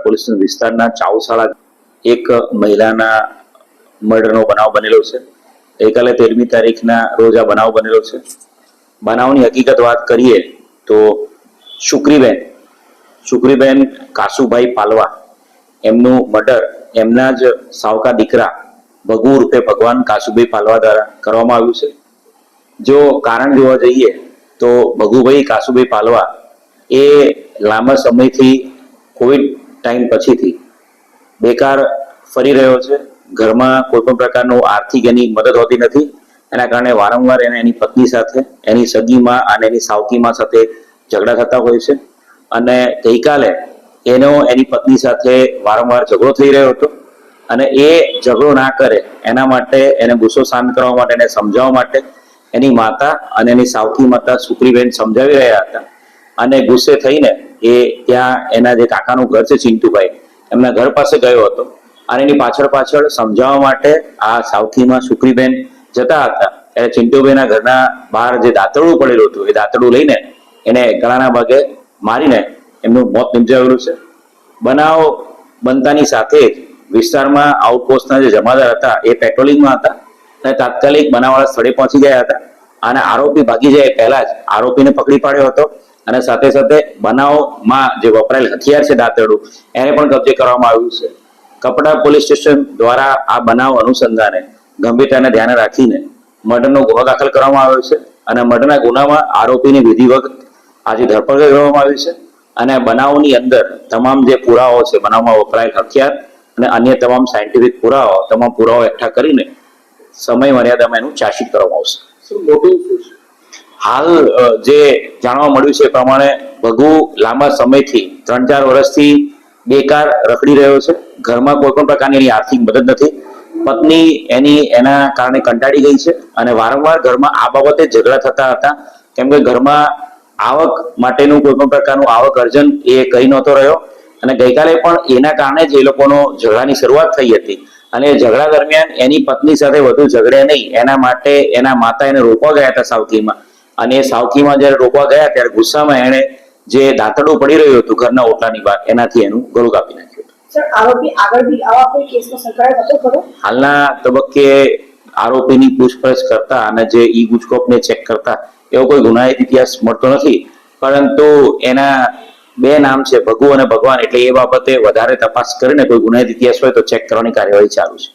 Police વિસ્તારના ચાઉશાળા એક મહિલાના મર્ડરનો બનાવ બનેલો છે। ગઈકાલે 13મી તારીખના રોજ આ બનાવ બનેલો છે। બનાવની હકીકત વાત કરીએ તો શુક્રીબેન કાસુભાઈ પાલવા એમનું મર્ડર એમના જ સાવકા દીકરા ભગુ રૂપે ભગવાન કાસુભાઈ પાલવા દ્વારા કરવામાં આવ્યું છે। જો કારણ જોવા જઈએ તો ભગુભાઈ કાસુભાઈ પાલવા એ લાંબા સમયથી કોવિડ ટાઈમ પછીથી બેકાર ફરી રહ્યો છે। ઘરમાં કોઈ પણ પ્રકારનું આર્થિક એની મદદ હોતી નથી, એના કારણે વારંવાર એને એની પત્ની સાથે, એની સગીમાં અને એની સાવકીમાં સાથે ઝઘડા થતા હોય છે। અને ગઈકાલે એની પત્ની સાથે વારંવાર ઝઘડો થઈ રહ્યો હતો અને એ ઝઘડો ના કરે એના માટે એને ગુસ્સો શાંત કરવા માટે, એને સમજાવવા માટે એની માતા અને એની સાવકી માતા શુક્રીબેન સમજાવી રહ્યા હતા અને ગુસ્સે થઈને એ ત્યાં એના જે કાકાનું ઘર છે ચિંટુભાઈ, એમના ઘર પાસે ગયો હતો અને એની પાછળ સમજાવવા માટે આ સાવકીમાં શુક્રીબેન જતા હતા ત્યારે ચિંટુભાઈના ઘરના બહાર જે દાંતરડું પડેલું હતું એ દાંતરડું લઈને એને ગળાના ભાગે મારીને એમનું મોત નિપજાવેલું છે। બનાવ બનતાની સાથે જ વિસ્તારમાં આઉટપોસ્ટના જે જમાદાર હતા એ પેટ્રોલિંગમાં હતા અને તાત્કાલિક બનાવવાળા સ્થળે પહોંચી ગયા હતા અને આરોપી ભાગી જાય પહેલા જ આરોપીને પકડી પાડ્યો હતો અને સાથે સાથે બનાવમાં જે વપરાયેલ હથિયાર છે દાંતરડું એને પણ કબજે કરવામાં આવ્યું છે। કપડા પોલીસ સ્ટેશન દ્વારા આ બનાવ અનુસંધાને ગંભીરતાને ધ્યાને રાખીને મર્ડરનો ગુનો દાખલ કરવામાં આવ્યો છે અને મર્ડરના ગુનામાં આરોપીની વિધિવત આજે ધરપકડ કરવામાં આવી છે અને બનાવની અંદર તમામ જે પુરાવાઓ છે, બનાવમાં વપરાયેલ હથિયાર અને અન્ય તમામ સાયન્ટિફિક તમામ પુરાવાઓ એકઠા કરીને સમય મર્યાદામાં એનું ચાર્જશીટ કરવામાં આવશે। હાલ જે જાણવા મળ્યું છે એ પ્રમાણે ભગુ લાંબા સમયથી 3-4 વર્ષથી બેકાર રખડી રહ્યો છે। ઘરમાં કોઈ પણ પ્રકારની એની આર્થિક મદદ નથી, પત્ની એના કારણે કંટાળી ગઈ છે અને વારંવાર ઘરમાં આ બાબતે ઝઘડા થતા હતા કેમ કે ઘરમાં આવક માટેનું કોઈ પણ પ્રકારનું આવક અર્જન એ કહી નહોતો રહ્યો અને ગઈકાલે પણ એના કારણે જ એ લોકોનો ઝઘડાની શરૂઆત થઈ હતી અને ઝઘડા દરમિયાન એની પત્ની સાથે વધુ ઝઘડે નહીં એના માટે એના માતા એને રોકવા ગયા હતા સાવકીમાં અને એ સાવકીમાં જ્યારે રોકવા ગયા ત્યારે ગુસ્સામાં એણે જે દાંતરડું પડી રહ્યું હતું ઘરના ઓટલાની બહાર એનાથી એનું ગળું કાપી નાખ્યું હતું। આરોપી આગળ બી આવા કોઈ કેસમાં સંકળાયેલો હતો ખરો? હાલના તબક્કે આરોપીની પૂછપરછ કરતા અને જે ઈ ગુજકોપને ચેક કરતા એવો કોઈ ગુનાહિત ઇતિહાસ મળતો નથી, પરંતુ એના 2 નામ છે ભગુ અને ભગવાન, એટલે એ બાબતે વધારે તપાસ કરીને કોઈ ગુનાહિત ઇતિહાસ હોય તો ચેક કરવાની કાર્યવાહી ચાલુ છે।